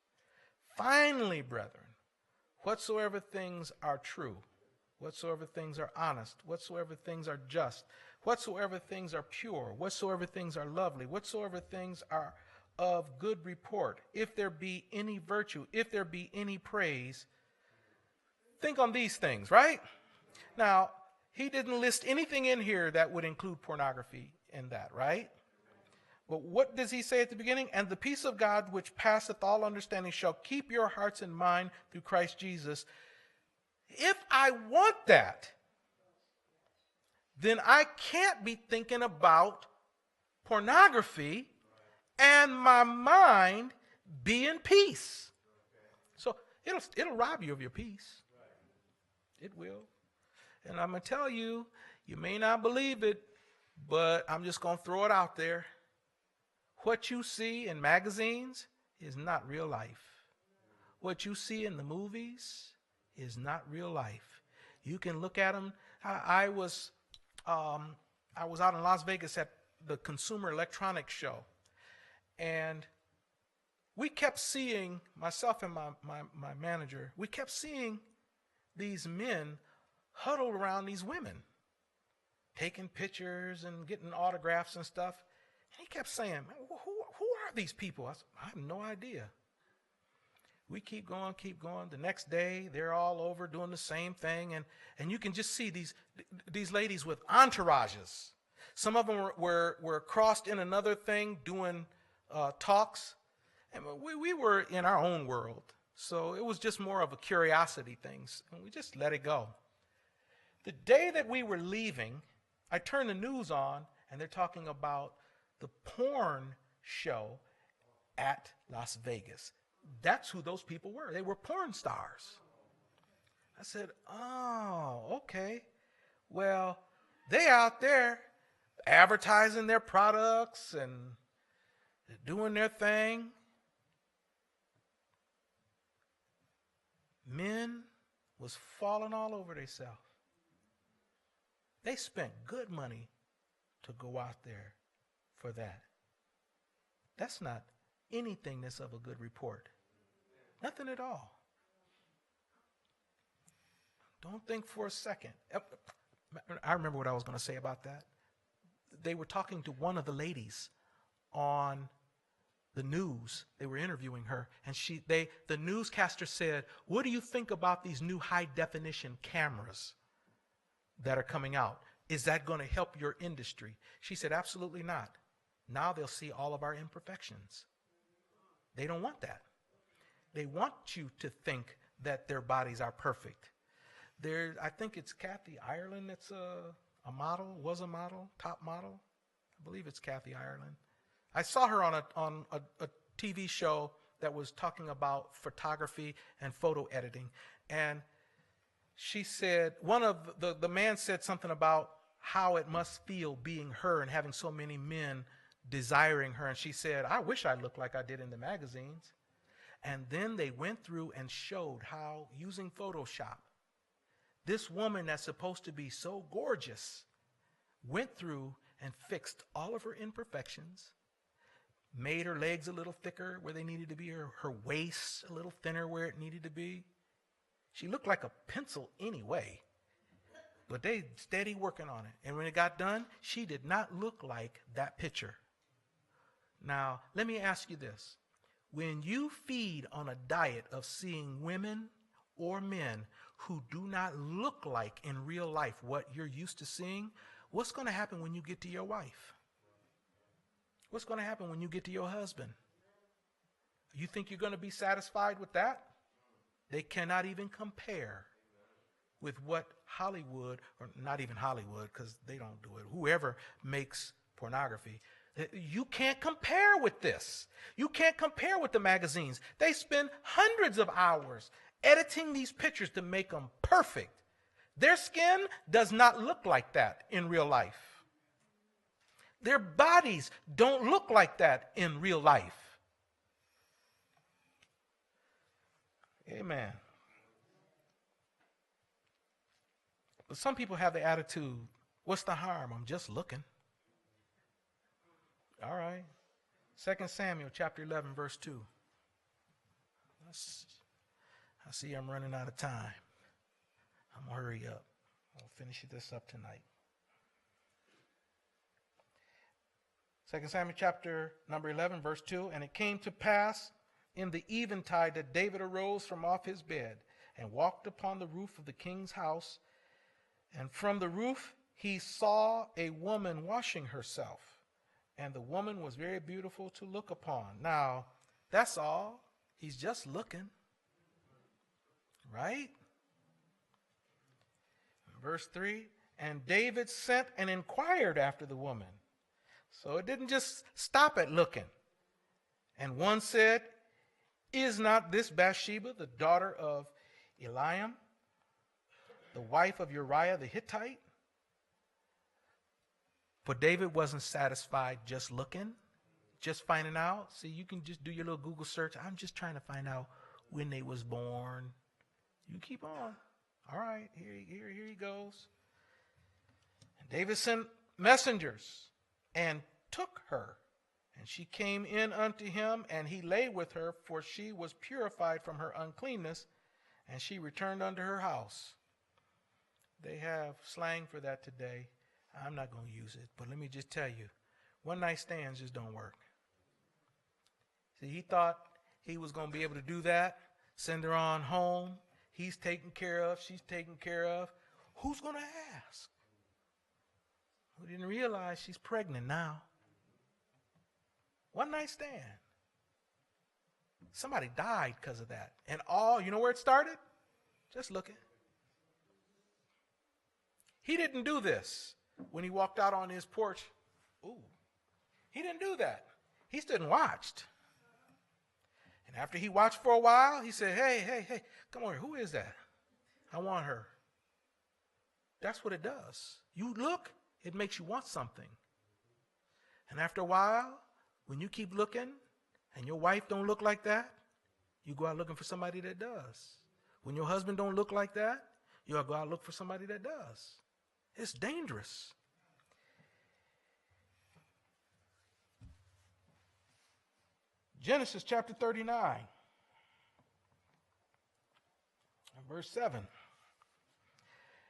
Finally, brethren, whatsoever things are true, whatsoever things are honest, whatsoever things are just, whatsoever things are pure, whatsoever things are lovely, whatsoever things are of good report, if there be any virtue, if there be any praise, think on these things, right? Now, he didn't list anything in here that would include pornography in that, right? But what does he say at the beginning? And the peace of God, which passeth all understanding, shall keep your hearts and mind through Christ Jesus. If I want that, then I can't be thinking about pornography and my mind be in peace. So it'll rob you of your peace. It will. And I'm going to tell you, you may not believe it, but I'm just going to throw it out there. What you see in magazines is not real life. What you see in the movies is not real life. You can look at them. I was out in Las Vegas at the Consumer Electronics Show, and we kept seeing, myself and my manager, we kept seeing these men huddled around these women, taking pictures and getting autographs and stuff. And he kept saying, who are these people? I said, I have no idea. We keep going. The next day, they're all over doing the same thing. And you can just see these ladies with entourages. Some of them were crossed in another thing doing talks. And we were in our own world. So it was just more of a curiosity thing. And we just let it go. The day that we were leaving, I turned the news on, and they're talking about the porn show at Las Vegas. That's who those people were. They were porn stars. I said, oh, okay. Well, they out there advertising their products and doing their thing. Men was falling all over themselves. They spent good money to go out there for that. That's not anything that's of a good report. Nothing at all. Don't think for a second. I remember what I was going to say about that. They were talking to one of the ladies on the news. They were interviewing her, and the newscaster said, "What do you think about these new high-definition cameras that are coming out? Is that going to help your industry?" She said, "Absolutely not. Now they'll see all of our imperfections." They don't want that. They want you to think that their bodies are perfect. I think it's Kathy Ireland that's a model, was a model, top model. I believe it's Kathy Ireland. I saw her on a TV show that was talking about photography and photo editing. And she said, the man said something about how it must feel being her and having so many men desiring her. And she said, I wish I looked like I did in the magazines. And then they went through and showed how, using Photoshop, this woman that's supposed to be so gorgeous went through and fixed all of her imperfections, made her legs a little thicker where they needed to be, her waist a little thinner where it needed to be. She looked like a pencil anyway, but they steady working on it. And when it got done, she did not look like that picture. Now, let me ask you this. When you feed on a diet of seeing women or men who do not look like in real life what you're used to seeing, what's going to happen when you get to your wife? What's going to happen when you get to your husband? You think you're going to be satisfied with that? They cannot even compare with what Hollywood, or not even Hollywood because they don't do it, whoever makes pornography. You can't compare with this. You can't compare with the magazines. They spend hundreds of hours editing these pictures to make them perfect. Their skin does not look like that in real life. Their bodies don't look like that in real life. Amen. But some people have the attitude, what's the harm? I'm just looking. All right. 2 Samuel chapter 11, verse 2. I see I'm running out of time. I'm going to hurry up. I'll finish this up tonight. 2 Samuel chapter number 11, verse 2. And it came to pass in the eventide that David arose from off his bed and walked upon the roof of the king's house. And from the roof he saw a woman washing herself. And the woman was very beautiful to look upon. Now, that's all. He's just looking. Right? Verse 3, and David sent and inquired after the woman. So it didn't just stop at looking. And one said, is not this Bathsheba, the daughter of Eliam, the wife of Uriah the Hittite? But David wasn't satisfied just looking, just finding out. See, you can just do your little Google search. I'm just trying to find out when they was born. You keep on. All right, here he goes. And David sent messengers and took her. And she came in unto him, and he lay with her, for she was purified from her uncleanness, and she returned unto her house. They have slang for that today. I'm not going to use it, but let me just tell you, one night stands just don't work. See, he thought he was going to be able to do that, send her on home. He's taken care of, she's taken care of. Who's going to ask? We didn't realize she's pregnant now. One night stand. Somebody died because of that. And you know where it started? Just looking. He didn't do this when he walked out on his porch. Ooh. He didn't do that. He stood and watched. And after he watched for a while, he said, hey, come on here. Who is that? I want her. That's what it does. You look, it makes you want something. And after a while, when you keep looking and your wife don't look like that, you go out looking for somebody that does. When your husband don't look like that, you go out look for somebody that does. It's dangerous. Genesis chapter 39, verse 7.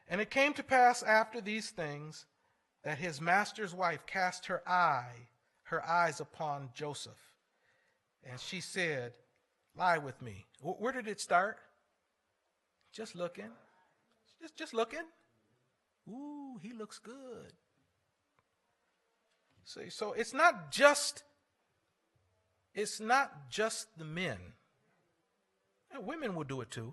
And it came to pass after these things that his master's wife cast her eyes upon Joseph. And she said, lie with me. Where did it start? Just looking. Just looking. Ooh, he looks good. See, so it's not just the men. And women will do it too.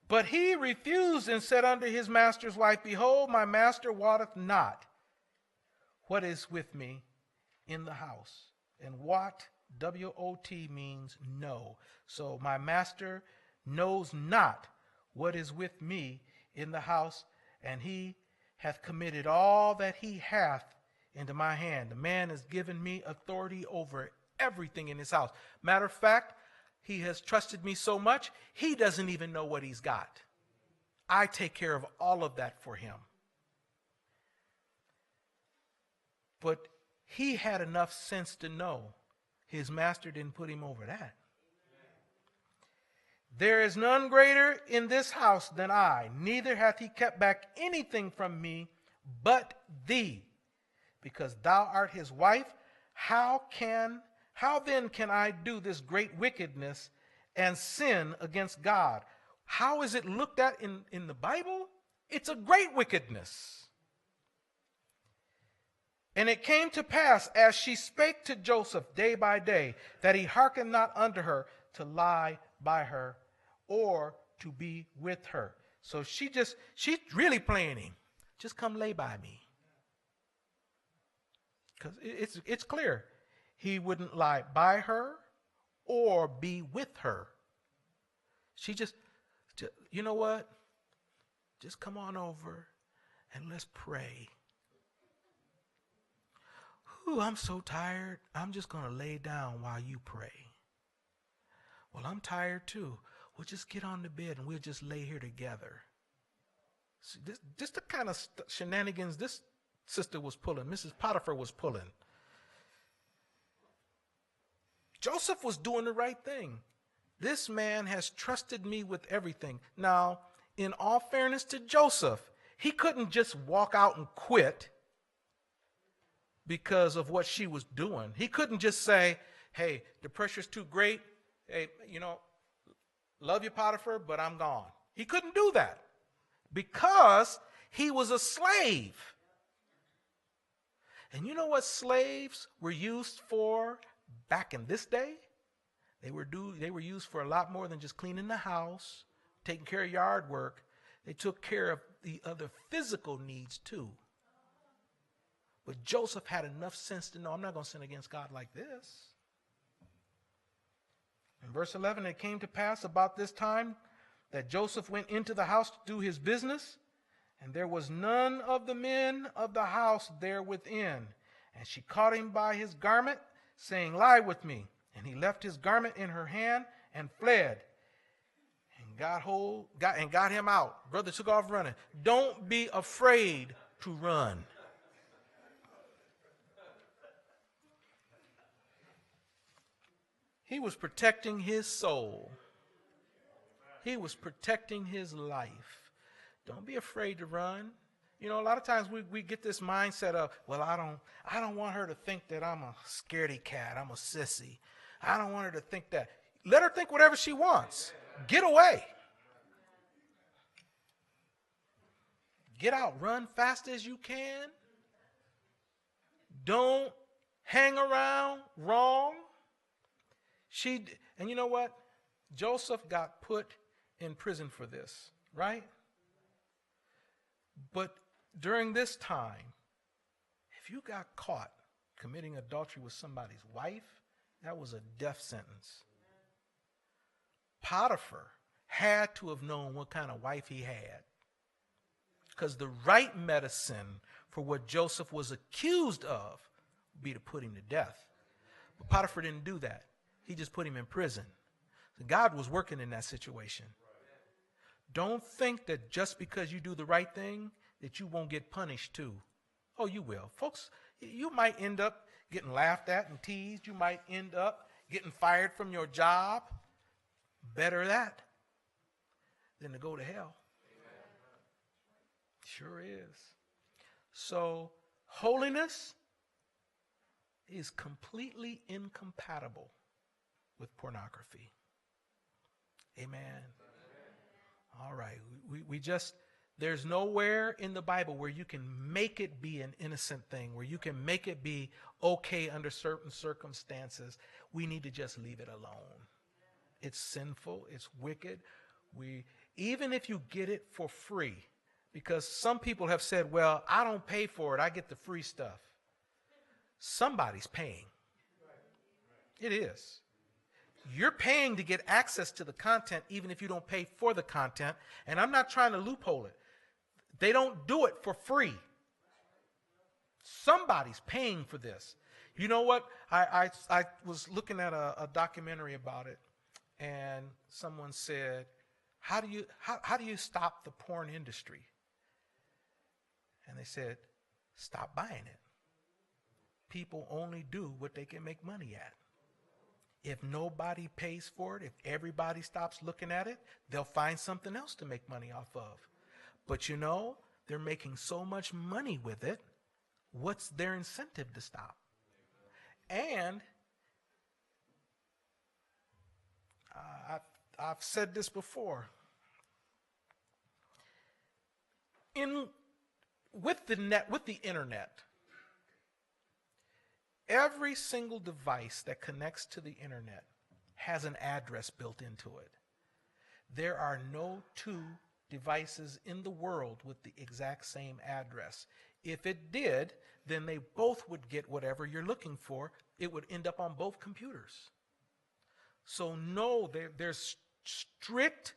But he refused and said unto his master's wife, Behold, my master wotteth not what is with me in the house. And what, W-O-T, means no. So my master knows not what is with me in the house, and he hath committed all that he hath into my hand. The man has given me authority over everything in his house. Matter of fact, he has trusted me so much, he doesn't even know what he's got. I take care of all of that for him. But he had enough sense to know his master didn't put him over that. There is none greater in this house than I, neither hath he kept back anything from me but thee, because thou art his wife. How then can I do this great wickedness and sin against God? How is it looked at in the Bible? It's a great wickedness. And it came to pass, as she spake to Joseph day by day, that he hearkened not unto her to lie by her or to be with her. So she's really playing him. Just come lay by me. Because it's clear. He wouldn't lie by her or be with her. She just, you know what? Just come on over and let's pray. Ooh, I'm so tired. I'm just going to lay down while you pray. Well, I'm tired too. We'll just get on the bed and we'll just lay here together. See, this the kind of shenanigans this sister was pulling. Mrs. Potiphar was pulling. Joseph was doing the right thing. This man has trusted me with everything. Now, in all fairness to Joseph, he couldn't just walk out and quit because of what she was doing. He couldn't just say, hey, the pressure's too great. Hey, love you, Potiphar, but I'm gone. He couldn't do that because he was a slave. And you know what slaves were used for back in this day? They were used for a lot more than just cleaning the house, taking care of yard work. They took care of the other physical needs too. But Joseph had enough sense to know, I'm not going to sin against God like this. In verse 11, it came to pass about this time that Joseph went into the house to do his business, and there was none of the men of the house there within. And she caught him by his garment, saying, Lie with me. And he left his garment in her hand and fled, and got him out. Brother took off running. Don't be afraid to run. He was protecting his soul. He was protecting his life. Don't be afraid to run. A lot of times we get this mindset of, well, I don't want her to think that I'm a scaredy cat. I'm a sissy. I don't want her to think that. Let her think whatever she wants. Get away. Get out. Run fast as you can. Don't hang around wrong. And you know what? Joseph got put in prison for this, right? But during this time, if you got caught committing adultery with somebody's wife, that was a death sentence. Potiphar had to have known what kind of wife he had, because the right medicine for what Joseph was accused of would be to put him to death. But Potiphar didn't do that. He just put him in prison. So God was working in that situation. Don't think that just because you do the right thing that you won't get punished too. Oh, you will. Folks, you might end up getting laughed at and teased. You might end up getting fired from your job. Better that than to go to hell. Sure is. So, holiness is completely incompatible with pornography. Amen. All right. There's nowhere in the Bible where you can make it be an innocent thing, where you can make it be okay under certain circumstances. We need to just leave it alone. It's sinful. It's wicked. even if you get it for free, because some people have said, well, I don't pay for it, I get the free stuff. Somebody's paying. It is. You're paying to get access to the content even if you don't pay for the content, and I'm not trying to loophole it. They don't do it for free. Somebody's paying for this. You know what? I was looking at a documentary about it, and someone said, how do you stop the porn industry? And they said, stop buying it. People only do what they can make money at. If nobody pays for it, if everybody stops looking at it, they'll find something else to make money off of. But you know, they're making so much money with it. What's their incentive to stop? And I've said this before. With the internet, every single device that connects to the internet has an address built into it. There are no two devices in the world with the exact same address. If it did, then they both would get whatever you're looking for. It would end up on both computers. So no, there's strict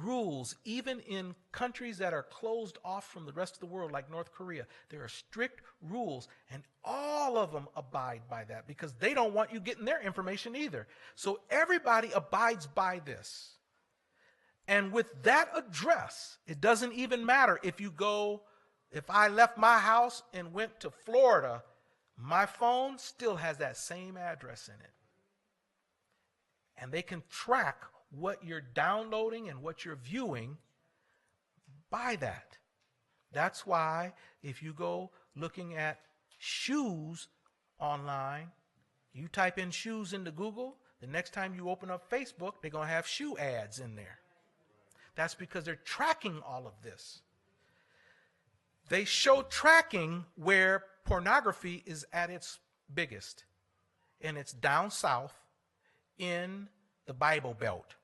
rules, even in countries that are closed off from the rest of the world, like North Korea. There are strict rules, and all of them abide by that because they don't want you getting their information either. So everybody abides by this. And with that address, it doesn't even matter if I left my house and went to Florida, my phone still has that same address in it. And they can track what you're downloading and what you're viewing by that. That's why if you go looking at shoes online, you type in shoes into Google, the next time you open up Facebook, they're going to have shoe ads in there. That's because they're tracking all of this. They show tracking where pornography is at its biggest, and it's down south in the Bible Belt.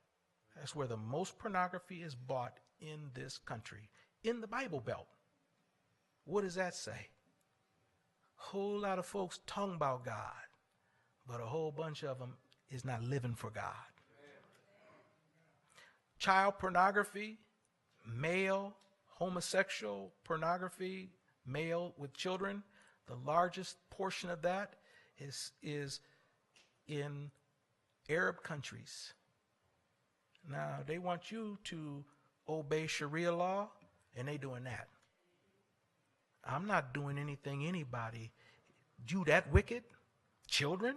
That's where the most pornography is bought in this country, in the Bible Belt. What does that say? A whole lot of folks talking about God, but a whole bunch of them is not living for God. Child pornography, male, homosexual pornography, male with children, the largest portion of that is in Arab countries. Now, they want you to obey Sharia law, and they doing that. I'm not doing anything anybody. You that wicked? Children?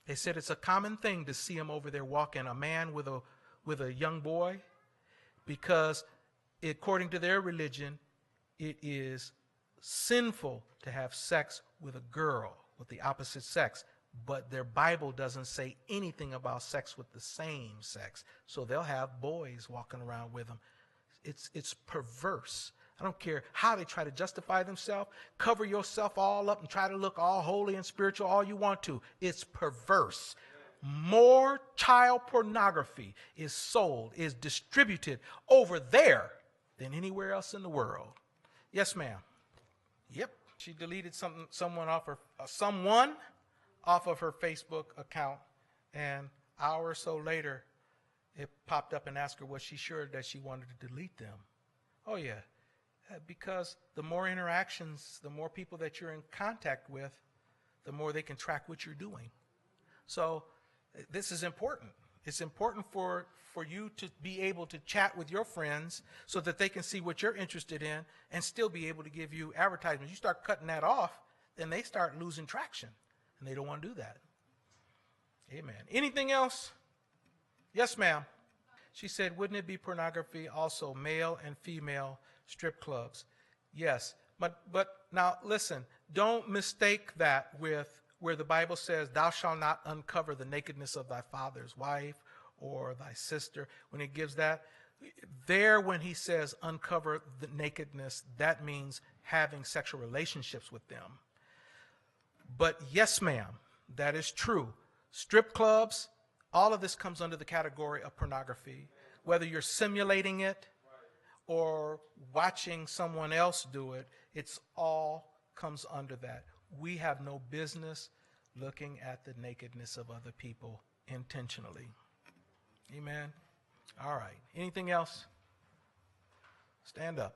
They said it's a common thing to see them over there walking, a man with a young boy, because according to their religion, it is sinful to have sex with a girl, with the opposite sex. But their Bible doesn't say anything about sex with the same sex. So they'll have boys walking around with them. It's perverse. I don't care how they try to justify themselves. Cover yourself all up and try to look all holy and spiritual all you want to. It's perverse. More child pornography is sold, is distributed over there than anywhere else in the world. Yes, ma'am. Yep. She deleted someone off of her Facebook account, and an hour or so later, it popped up and asked her, was she sure that she wanted to delete them? Oh, yeah. Because the more interactions, the more people that you're in contact with, the more they can track what you're doing. So this is important. It's important for you to be able to chat with your friends so that they can see what you're interested in and still be able to give you advertisements. You start cutting that off, then they start losing traction, and they don't want to do that. Amen. Anything else? Yes, ma'am. She said, wouldn't it be pornography also male and female strip clubs? Yes. But now listen, don't mistake that with where the Bible says, thou shalt not uncover the nakedness of thy father's wife or thy sister. When it gives that, there when he says uncover the nakedness, that means having sexual relationships with them. But yes, ma'am, that is true. Strip clubs, all of this comes under the category of pornography. whether you're simulating it or watching someone else do it, it's all comes under that. We have no business looking at the nakedness of other people intentionally. Amen. All right. Anything else? Stand up.